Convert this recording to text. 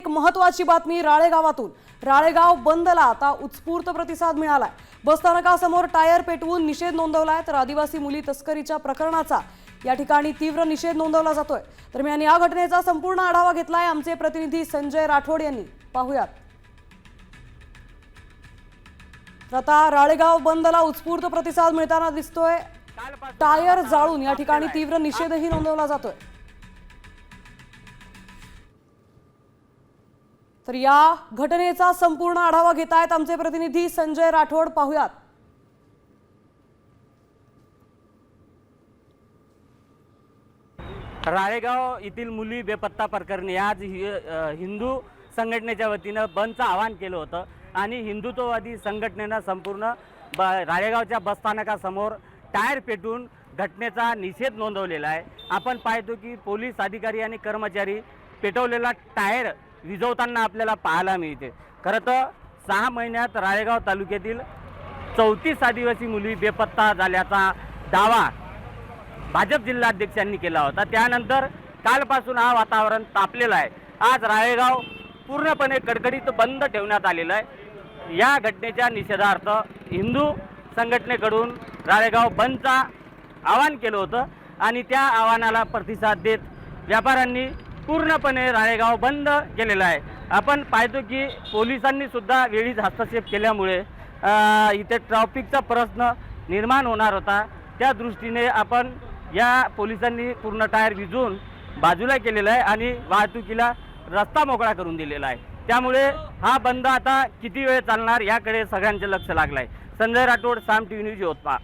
महत्त्वाची बातमी राळेगावातून। राळेगाव बंदला आता उत्स्फूर्त प्रतिसाद मिळालाय। बसस्थानकासमोर टायर पेटवून निषेध नोंदवलाय, तर आदिवासी मुली तस्करीच्या प्रकरणाचा या ठिकाणी तीव्र निषेध नोंदवला जातोय। दरम्यान या घटनेचा संपूर्ण आढावा घेतलाय आमचे प्रतिनिधी संजय राठोड यांनी। पाहूयात। आता राळेगाव बंदला उत्स्फूर्त प्रतिसाद मिळताना दिसतोय। टायर जाळून या ठिकाणी तीव्र निषेधही नोंदवला जातोय। तर या घटनेचा संपूर्ण आढावा घेतायत आमचे प्रतिनिधी संजय राठोड। पाहूयात। राळेगाव येथील मुली बेपत्ता प्रकरणी आज हिंदू संघटनेच्या वतीनं बंदचं आवाहन केलं होतं आणि हिंदुत्ववादी संघटनेनं संपूर्ण राळेगावच्या बसस्थानकासमोर टायर पेटून घटनेचा निषेध नोंदवलेला आहे। आपण पाहतो की पोलीस अधिकारी आणि कर्मचारी पेटवलेला टायर विझवताना आपल्याला पाहायला मिळते। खरं तर 6 महिन्यात राळेगाव तालुक्यातील 34 आदिवासी मुली बेपत्ता झाल्याचा दावा भाजप जिल्हाध्यक्षांनी केला होता। त्यानंतर कालपासून हा वातावरण तापलेलं आहे। आज राळेगाव पूर्णपणे कडकडीत बंद ठेवण्यात आलेलं आहे। या घटनेच्या निषेधार्थ हिंदू संघटनेकडून राळेगाव बंदचा आवाहन केलं होतं आणि त्या आवाहनाला प्रतिसाद देत व्यापाऱ्यांनी पूर्णपणे राळेगाव बंद केलेला आहे। आपण पाहतो की पोलिसांनी सुद्धा वेळीच हस्तक्षेप केल्यामुळे इथे ट्रॅफिकचा प्रश्न निर्माण होणार होता। त्या दृष्टीने आपण या पोलिसांनी पूर्ण टायर विझून बाजूला केलेला आहे आणि वाहतुकीला रस्ता मोकळा करून दिलेला आहे। त्यामुळे हा बंद आता किती वेळ चालणार याकडे सगळ्यांचे लक्ष लागलं आहे। संजय राठोड, साम टीव्ही न्यूज, यवतमाळ।